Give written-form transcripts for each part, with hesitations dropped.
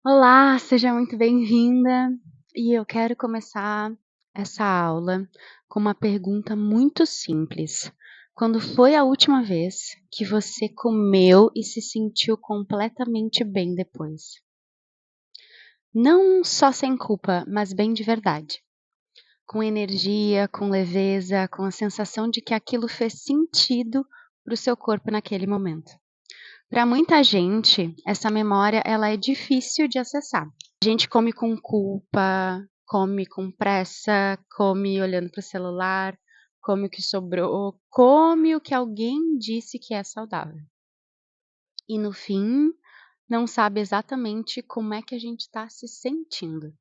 Olá, seja muito bem-vinda. E eu quero começar essa aula com uma pergunta muito simples. Quando foi a última vez que você comeu e se sentiu completamente bem depois? Não só sem culpa, mas bem de verdade. Com energia, com leveza, com a sensação de que aquilo fez sentido para o seu corpo naquele momento. Para muita gente, essa memória ela é difícil de acessar. A gente come com culpa, come com pressa, come olhando para o celular, come o que sobrou, come o que alguém disse que é saudável. E no fim, não sabe exatamente como é que a gente está se sentindo.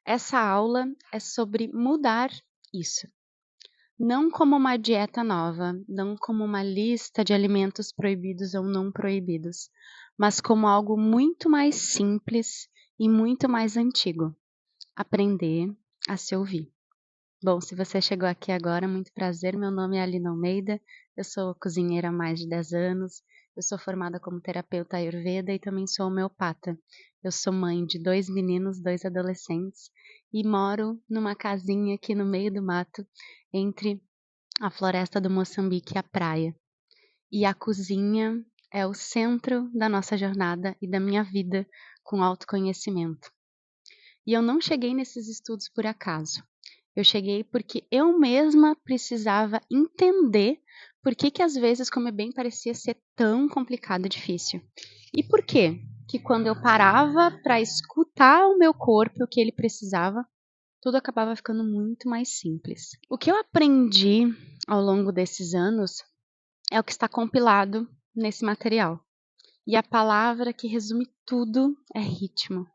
Essa aula é sobre mudar isso. Não como uma dieta nova, não como uma lista de alimentos proibidos ou não proibidos, mas como algo muito mais simples e muito mais antigo. Aprender a se ouvir. Bom, se você chegou aqui agora, muito prazer. Meu nome é Aline Almeida, eu sou cozinheira há mais de 10 anos, eu sou formada como terapeuta Ayurveda e também sou homeopata. Eu sou mãe de 2 meninos, 2 adolescentes e moro numa casinha aqui no meio do mato, entre a floresta do Moçambique e a praia. E a cozinha é o centro da nossa jornada e da minha vida com autoconhecimento. E eu não cheguei nesses estudos por acaso. Eu cheguei porque eu mesma precisava entender por que às vezes comer bem parecia ser tão complicado e difícil. E por quê? Que quando eu parava para escutar o meu corpo, o que ele precisava, tudo acabava ficando muito mais simples. O que eu aprendi ao longo desses anos é o que está compilado nesse material. E a palavra que resume tudo é ritmo.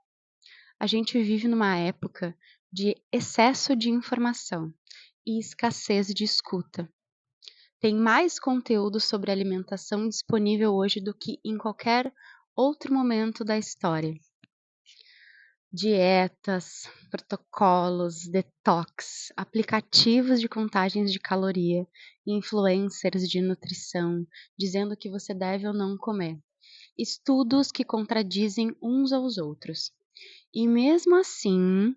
A gente vive numa época de excesso de informação e escassez de escuta. Tem mais conteúdo sobre alimentação disponível hoje do que em qualquer outro momento da história. Dietas, protocolos, detox, aplicativos de contagens de caloria, influencers de nutrição, dizendo que você deve ou não comer. Estudos que contradizem uns aos outros. E mesmo assim,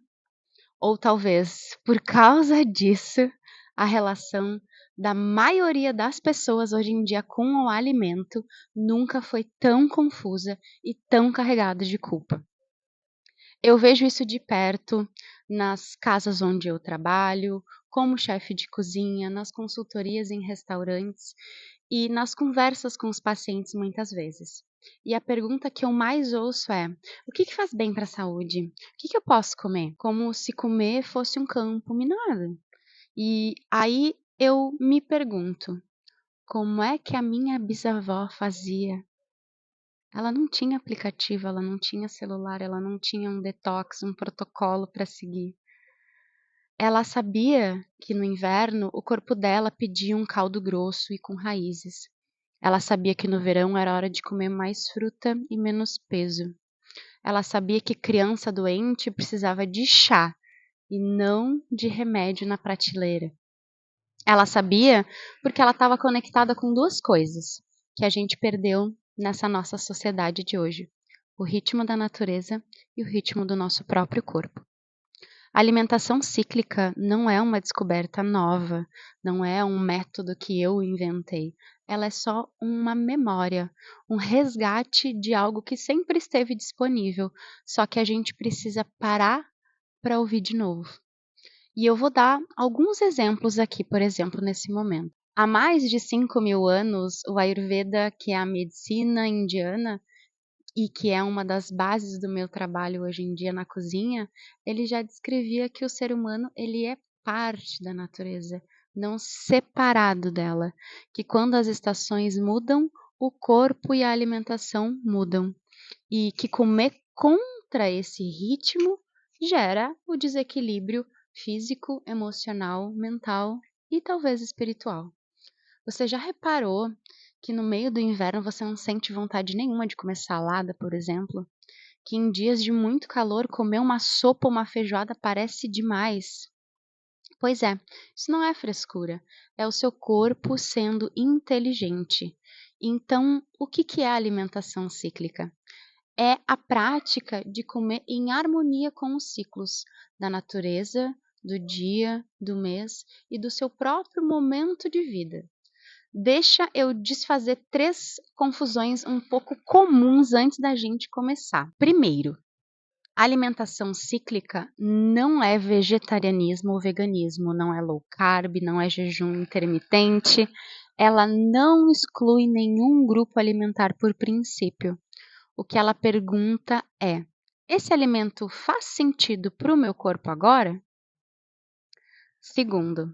ou talvez por causa disso, a relação da maioria das pessoas hoje em dia com o alimento nunca foi tão confusa e tão carregada de culpa. Eu vejo isso de perto nas casas onde eu trabalho, como chefe de cozinha, nas consultorias em restaurantes e nas conversas com os pacientes muitas vezes. E a pergunta que eu mais ouço é: o que faz bem para a saúde? O que eu posso comer? Como se comer fosse um campo minado. E aí eu me pergunto: como é que a minha bisavó fazia? Ela não tinha aplicativo, ela não tinha celular, ela não tinha um detox, um protocolo para seguir. Ela sabia que no inverno o corpo dela pedia um caldo grosso e com raízes. Ela sabia que no verão era hora de comer mais fruta e menos peso. Ela sabia que criança doente precisava de chá e não de remédio na prateleira. Ela sabia porque ela estava conectada com duas coisas que a gente perdeu nessa nossa sociedade de hoje: o ritmo da natureza e o ritmo do nosso próprio corpo. A alimentação cíclica não é uma descoberta nova, não é um método que eu inventei. Ela é só uma memória, um resgate de algo que sempre esteve disponível, só que a gente precisa parar para ouvir de novo. E eu vou dar alguns exemplos aqui, por exemplo, nesse momento. Há mais de 5.000 anos, o Ayurveda, que é a medicina indiana, e que é uma das bases do meu trabalho hoje em dia na cozinha, ele já descrevia que o ser humano ele é parte da natureza, não separado dela, que quando as estações mudam, o corpo e a alimentação mudam, e que comer contra esse ritmo gera o desequilíbrio físico, emocional, mental e talvez espiritual. Você já reparou que no meio do inverno você não sente vontade nenhuma de comer salada, por exemplo? Que em dias de muito calor comer uma sopa ou uma feijoada parece demais? Pois é, isso não é frescura, é o seu corpo sendo inteligente. Então, o que é a alimentação cíclica? é a prática de comer em harmonia com os ciclos da natureza, do dia, do mês e do seu próprio momento de vida. Deixa eu desfazer 3 confusões um pouco comuns antes da gente começar. Primeiro, alimentação cíclica não é vegetarianismo ou veganismo, não é low carb, não é jejum intermitente, ela não exclui nenhum grupo alimentar por princípio. O que ela pergunta é: esse alimento faz sentido para o meu corpo agora? Segundo,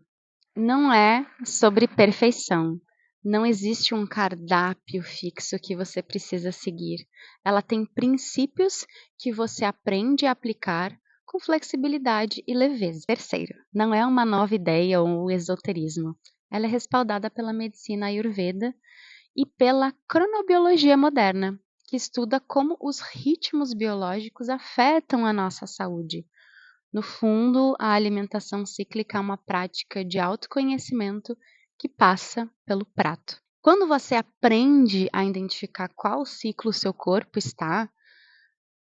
não é sobre perfeição. Não existe um cardápio fixo que você precisa seguir. Ela tem princípios que você aprende a aplicar com flexibilidade e leveza. Terceiro, não é uma nova ideia ou esoterismo. Ela é respaldada pela medicina Ayurveda e pela cronobiologia moderna, que estuda como os ritmos biológicos afetam a nossa saúde. No fundo, a alimentação cíclica é uma prática de autoconhecimento que passa pelo prato. Quando você aprende a identificar qual ciclo o seu corpo está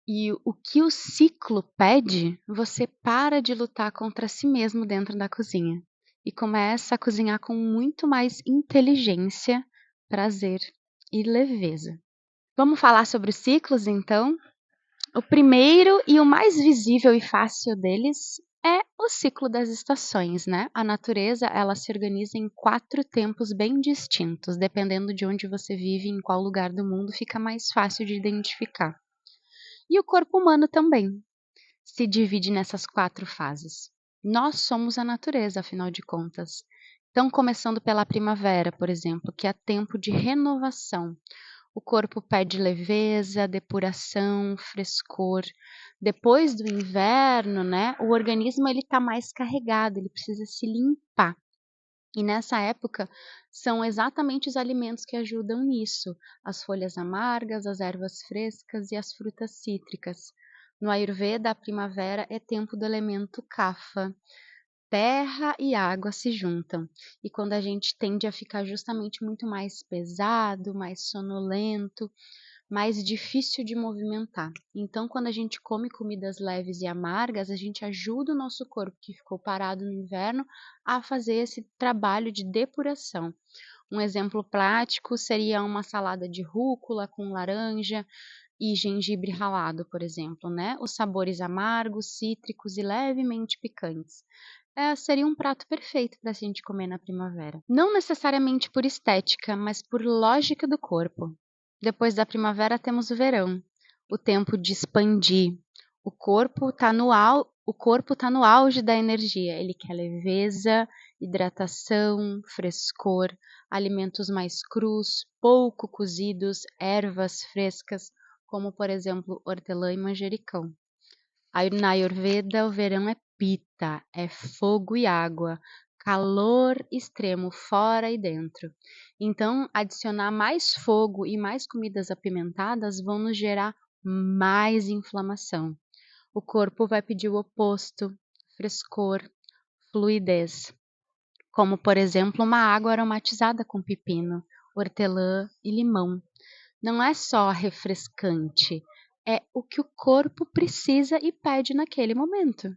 e o que o ciclo pede, você para de lutar contra si mesmo dentro da cozinha e começa a cozinhar com muito mais inteligência, prazer e leveza. Vamos falar sobre os ciclos, então? O primeiro e o mais visível e fácil deles é o ciclo das estações, né? A natureza, ela se organiza em 4 tempos bem distintos, dependendo de onde você vive, em qual lugar do mundo, fica mais fácil de identificar. E o corpo humano também se divide nessas 4 fases. Nós somos a natureza, afinal de contas. Então, começando pela primavera, por exemplo, que é tempo de renovação. O corpo pede leveza, depuração, frescor. Depois do inverno, né, o organismo ele está mais carregado, ele precisa se limpar. E nessa época são exatamente os alimentos que ajudam nisso: as folhas amargas, as ervas frescas e as frutas cítricas. No Ayurveda, a primavera é tempo do elemento Kapha. Terra e água se juntam. E quando a gente tende a ficar justamente muito mais pesado, mais sonolento, mais difícil de movimentar. Então, quando a gente come comidas leves e amargas, a gente ajuda o nosso corpo que ficou parado no inverno a fazer esse trabalho de depuração. Um exemplo prático seria uma salada de rúcula com laranja e gengibre ralado, por exemplo, né? Os sabores amargos, cítricos e levemente picantes. Seria um prato perfeito para a gente comer na primavera. Não necessariamente por estética, mas por lógica do corpo. Depois da primavera temos o verão, o tempo de expandir. O corpo tá no auge da energia. Ele quer leveza, hidratação, frescor, alimentos mais crus, pouco cozidos, ervas frescas, como por exemplo hortelã e manjericão. Aí na Ayurveda, o verão é pita, é fogo e água, calor extremo fora e dentro. Então, adicionar mais fogo e mais comidas apimentadas vão nos gerar mais inflamação. O corpo vai pedir o oposto: frescor, fluidez, como por exemplo uma água aromatizada com pepino, hortelã e limão. Não é só refrescante, é o que o corpo precisa e pede naquele momento.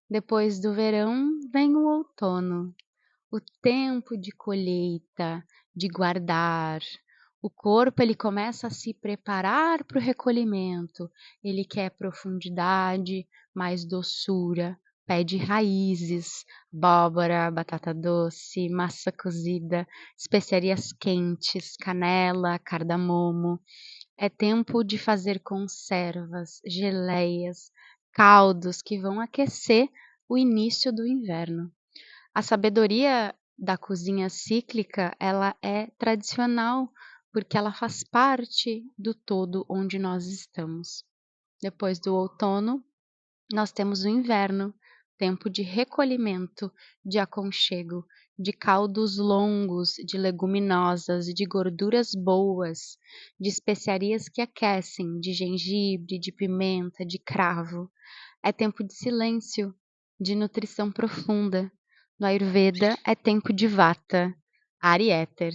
Depois do verão vem o outono, o tempo de colheita, de guardar. O corpo ele começa a se preparar para o recolhimento. Ele quer profundidade, mais doçura, pede raízes, abóbora, batata doce, massa cozida, especiarias quentes, canela, cardamomo. É tempo de fazer conservas, geleias, caldos que vão aquecer o início do inverno. A sabedoria da cozinha cíclica, ela é tradicional, porque ela faz parte do todo onde nós estamos. Depois do outono, nós temos o inverno, tempo de recolhimento, de aconchego, de caldos longos, de leguminosas, de gorduras boas, de especiarias que aquecem, de gengibre, de pimenta, de cravo. É tempo de silêncio, de nutrição profunda. No Ayurveda é tempo de vata, ar e éter.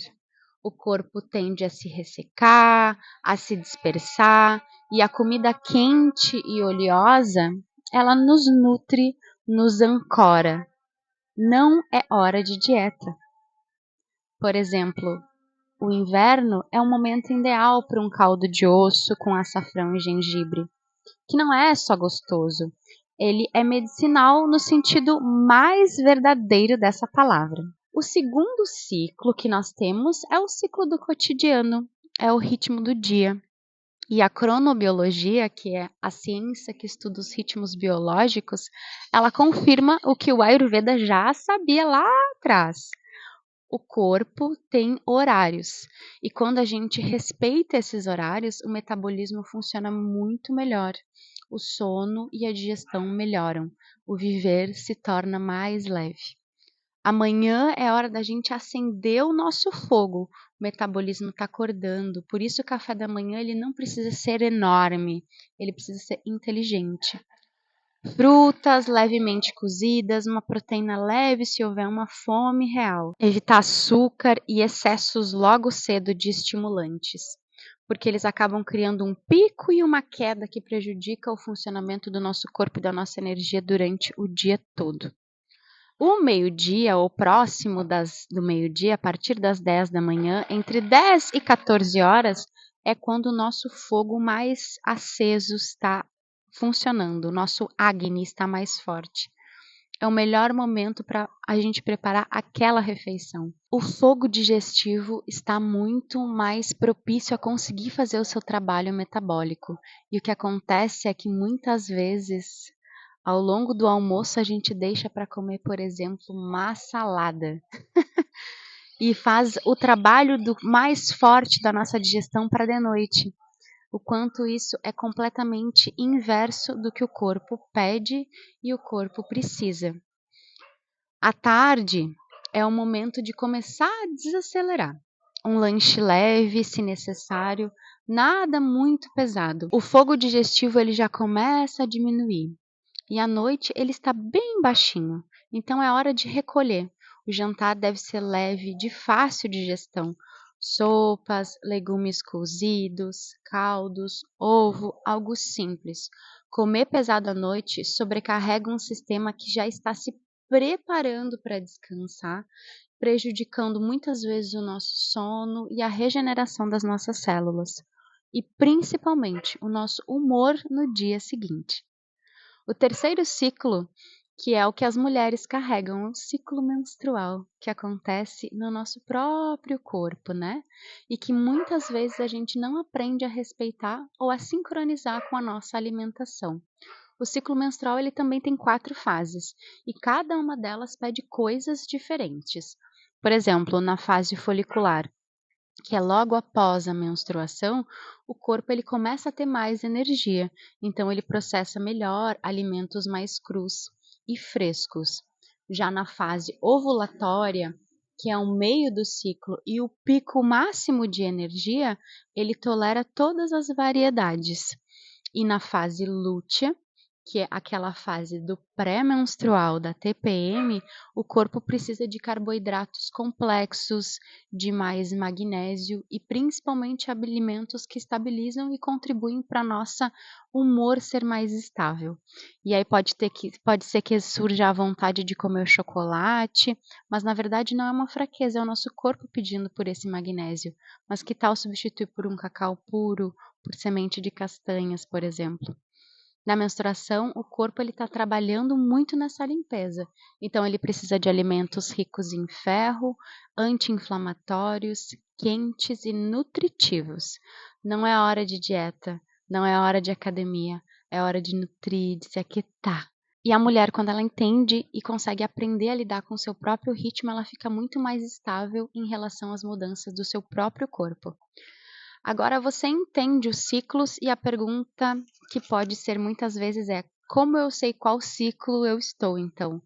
O corpo tende a se ressecar, a se dispersar, E a comida quente e oleosa, ela nos nutre, nos ancora. Não é hora de dieta. Por exemplo, o inverno é um momento ideal para um caldo de osso com açafrão e gengibre, que não é só gostoso, ele é medicinal no sentido mais verdadeiro dessa palavra. O segundo ciclo que nós temos é o ciclo do cotidiano, é o ritmo do dia. E a cronobiologia, que é a ciência que estuda os ritmos biológicos, ela confirma o que o Ayurveda já sabia lá atrás. O corpo tem horários, e quando a gente respeita esses horários, o metabolismo funciona muito melhor. O sono e a digestão melhoram, o viver se torna mais leve. Amanhã é hora da gente acender o nosso fogo. O metabolismo está acordando, por isso o café da manhã ele não precisa ser enorme, ele precisa ser inteligente. Frutas levemente cozidas, uma proteína leve se houver uma fome real. Evitar açúcar e excessos logo cedo de estimulantes, porque eles acabam criando um pico e uma queda que prejudica o funcionamento do nosso corpo e da nossa energia durante o dia todo. O meio-dia, ou próximo do meio-dia, a partir das 10 da manhã, entre 10 e 14 horas, é quando o nosso fogo mais aceso está funcionando, o nosso Agni está mais forte. É o melhor momento para a gente preparar aquela refeição. O fogo digestivo está muito mais propício a conseguir fazer o seu trabalho metabólico. E o que acontece é que muitas vezes ao longo do almoço, a gente deixa para comer, por exemplo, uma salada. E faz o trabalho do mais forte da nossa digestão para de noite. O quanto isso é completamente inverso do que o corpo pede e o corpo precisa. À tarde é o momento de começar a desacelerar. Um lanche leve, se necessário, nada muito pesado. O fogo digestivo ele já começa a diminuir. E à noite ele está bem baixinho, então é hora de recolher. O jantar deve ser leve, de fácil digestão. Sopas, legumes cozidos, caldos, ovo, algo simples. Comer pesado à noite sobrecarrega um sistema que já está se preparando para descansar, prejudicando muitas vezes o nosso sono e a regeneração das nossas células. E principalmente o nosso humor no dia seguinte. O terceiro ciclo, que é o que as mulheres carregam, é o ciclo menstrual, que acontece no nosso próprio corpo, né? E que muitas vezes a gente não aprende a respeitar ou a sincronizar com a nossa alimentação. O ciclo menstrual ele também tem 4 fases, e cada uma delas pede coisas diferentes. Por exemplo, na fase folicular, que é logo após a menstruação, o corpo ele começa a ter mais energia, então ele processa melhor alimentos mais crus e frescos. Já na fase ovulatória, que é o meio do ciclo e o pico máximo de energia, ele tolera todas as variedades. E na fase lútea, que é aquela fase do pré-menstrual da TPM, o corpo precisa de carboidratos complexos, de mais magnésio e principalmente alimentos que estabilizam e contribuem para nossa humor ser mais estável. E aí pode ser que surja a vontade de comer chocolate, mas na verdade não é uma fraqueza, é o nosso corpo pedindo por esse magnésio. Mas que tal substituir por um cacau puro, por semente de castanhas, por exemplo? Na menstruação, o corpo ele está trabalhando muito nessa limpeza. Então, ele precisa de alimentos ricos em ferro, anti-inflamatórios, quentes e nutritivos. Não é hora de dieta, não é hora de academia, é hora de nutrir, de se aquietar. E a mulher, quando ela entende e consegue aprender a lidar com o seu próprio ritmo, ela fica muito mais estável em relação às mudanças do seu próprio corpo. Agora você entende os ciclos e a pergunta que pode ser muitas vezes é: como eu sei qual ciclo eu estou então?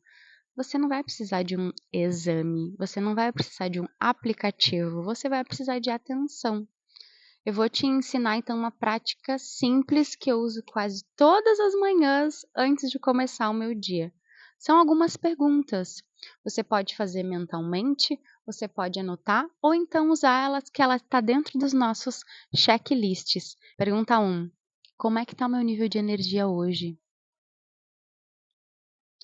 Você não vai precisar de um exame, você não vai precisar de um aplicativo, você vai precisar de atenção. Eu vou te ensinar então uma prática simples que eu uso quase todas as manhãs antes de começar o meu dia. São algumas perguntas. Você pode fazer mentalmente, você pode anotar ou então usar elas que ela está dentro dos nossos checklists. Pergunta 1. Como é que tá o meu nível de energia hoje?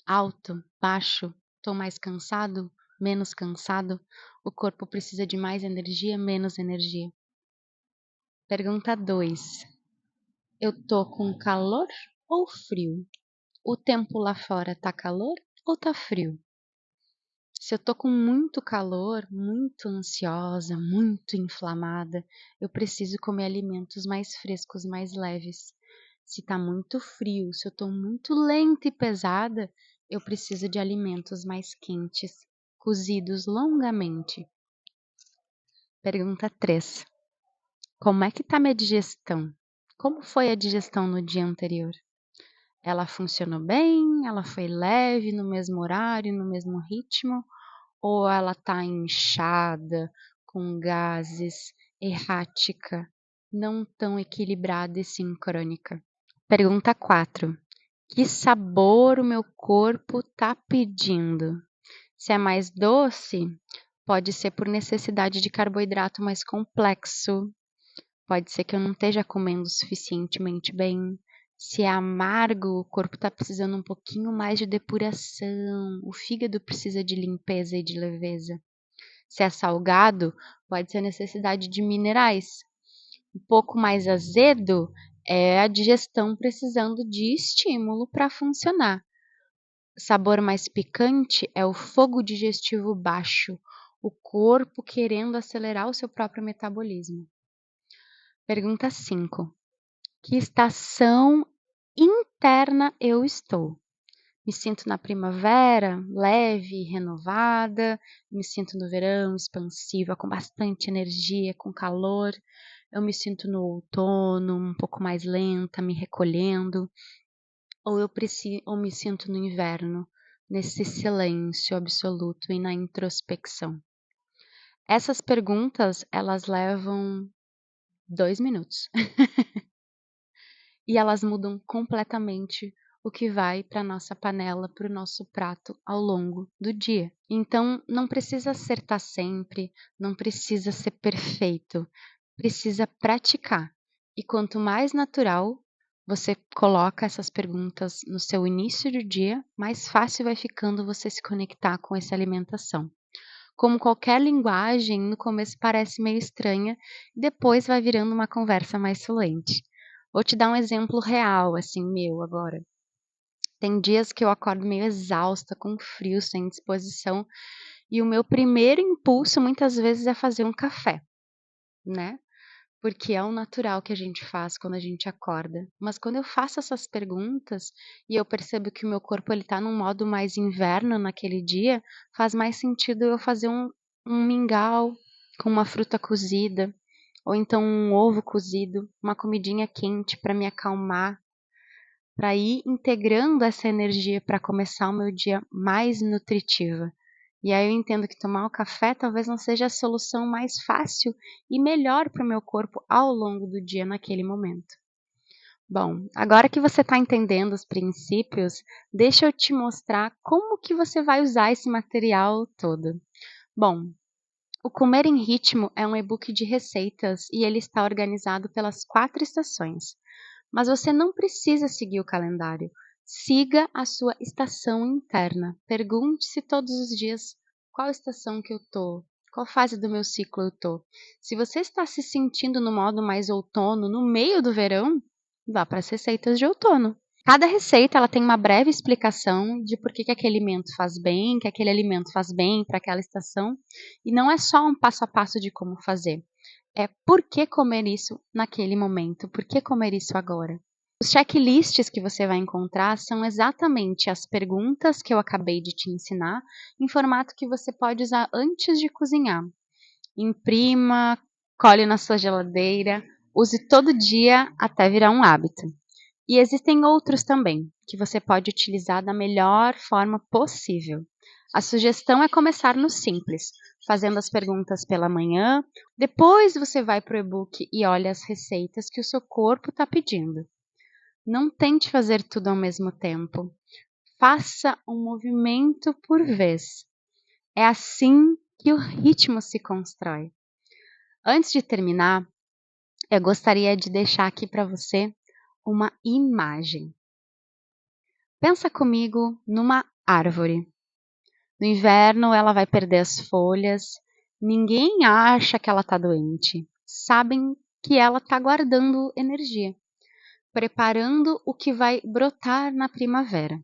Alto? Baixo? Tô mais cansado? Menos cansado? O corpo precisa de mais energia? Menos energia? Pergunta 2. Eu tô com calor ou frio? O tempo lá fora tá calor ou tá frio? Se eu tô com muito calor, muito ansiosa, muito inflamada, eu preciso comer alimentos mais frescos, mais leves. Se tá muito frio, se eu tô muito lenta e pesada, eu preciso de alimentos mais quentes, cozidos longamente. Pergunta 3. Como é que tá minha digestão? Como foi a digestão no dia anterior? Ela funcionou bem? Ela foi leve, no mesmo horário, no mesmo ritmo? Ou ela tá inchada, com gases, errática, não tão equilibrada e sincrônica? Pergunta 4. Que sabor o meu corpo tá pedindo? Se é mais doce, pode ser por necessidade de carboidrato mais complexo. Pode ser que eu não esteja comendo suficientemente bem. Se é amargo, o corpo está precisando um pouquinho mais de depuração. O fígado precisa de limpeza e de leveza. Se é salgado, pode ser necessidade de minerais. Um pouco mais azedo é a digestão precisando de estímulo para funcionar. Sabor mais picante é o fogo digestivo baixo, o corpo querendo acelerar o seu próprio metabolismo. Pergunta 5. Que estação interna eu estou? Me sinto na primavera, leve, renovada, me sinto no verão, expansiva, com bastante energia, com calor. Eu me sinto no outono, um pouco mais lenta, me recolhendo, ou me sinto no inverno, nesse silêncio absoluto e na introspecção. Essas perguntas, elas levam 2 minutos. E elas mudam completamente o que vai para nossa panela, para o nosso prato ao longo do dia. Então, não precisa acertar sempre, não precisa ser perfeito, precisa praticar. E quanto mais natural você coloca essas perguntas no seu início do dia, mais fácil vai ficando você se conectar com essa alimentação. Como qualquer linguagem, no começo parece meio estranha, depois vai virando uma conversa mais fluente. Vou te dar um exemplo real, assim, meu agora. Tem dias que eu acordo meio exausta, com frio, sem disposição, e o meu primeiro impulso muitas vezes é fazer um café, né? Porque é o natural que a gente faz quando a gente acorda. Mas quando eu faço essas perguntas e eu percebo que o meu corpo ele tá num modo mais inverno naquele dia, faz mais sentido eu fazer um mingau com uma fruta cozida, ou então um ovo cozido, uma comidinha quente para me acalmar, para ir integrando essa energia para começar o meu dia mais nutritiva. E aí eu entendo que tomar o café talvez não seja a solução mais fácil e melhor para o meu corpo ao longo do dia naquele momento. Bom, agora que você está entendendo os princípios, deixa eu te mostrar como que você vai usar esse material todo. Bom, o Comer em Ritmo é um e-book de receitas e ele está organizado pelas 4 estações. Mas você não precisa seguir o calendário. Siga a sua estação interna. Pergunte-se todos os dias qual estação que eu tô, qual fase do meu ciclo eu tô. Se você está se sentindo no modo mais outono, no meio do verão, vá para as receitas de outono. Cada receita ela tem uma breve explicação de por que aquele alimento faz bem, que aquele alimento faz bem para aquela estação, e não é só um passo a passo de como fazer. É por que comer isso naquele momento, por que comer isso agora. Os checklists que você vai encontrar são exatamente as perguntas que eu acabei de te ensinar, em formato que você pode usar antes de cozinhar. Imprima, colhe na sua geladeira, use todo dia até virar um hábito. E existem outros também, que você pode utilizar da melhor forma possível. A sugestão é começar no simples, fazendo as perguntas pela manhã, depois você vai para o e-book e olha as receitas que o seu corpo está pedindo. Não tente fazer tudo ao mesmo tempo. Faça um movimento por vez. É assim que o ritmo se constrói. Antes de terminar, eu gostaria de deixar aqui para você uma imagem. Pensa comigo numa árvore. No inverno ela vai perder as folhas, ninguém acha que ela está doente. Sabem que ela está guardando energia, preparando o que vai brotar na primavera.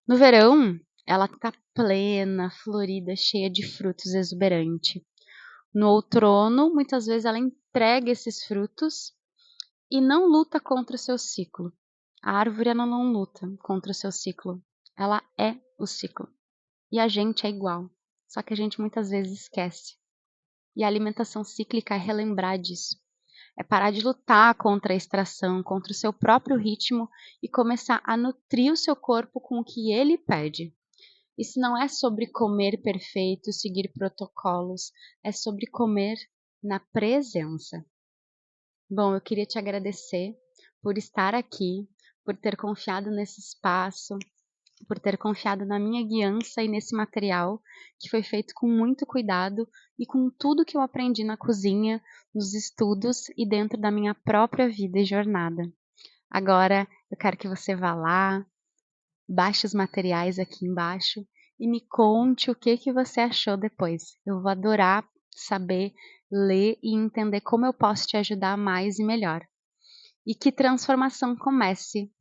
No verão, ela está plena, florida, cheia de frutos exuberante. No outono, muitas vezes ela entrega esses frutos e não luta contra o seu ciclo. A árvore ela não luta contra o seu ciclo, ela é o ciclo. E a gente é igual, só que a gente muitas vezes esquece. E a alimentação cíclica é relembrar disso. É parar de lutar contra a extração, contra o seu próprio ritmo e começar a nutrir o seu corpo com o que ele pede. Isso não é sobre comer perfeito, seguir protocolos, é sobre comer na presença. Bom, eu queria te agradecer por estar aqui, por ter confiado nesse espaço, por ter confiado na minha guiança e nesse material que foi feito com muito cuidado e com tudo que eu aprendi na cozinha, nos estudos e dentro da minha própria vida e jornada. Agora eu quero que você vá lá, baixe os materiais aqui embaixo e me conte o que você achou depois. Eu vou adorar saber, ler e entender como eu posso te ajudar mais e melhor. E que transformação comece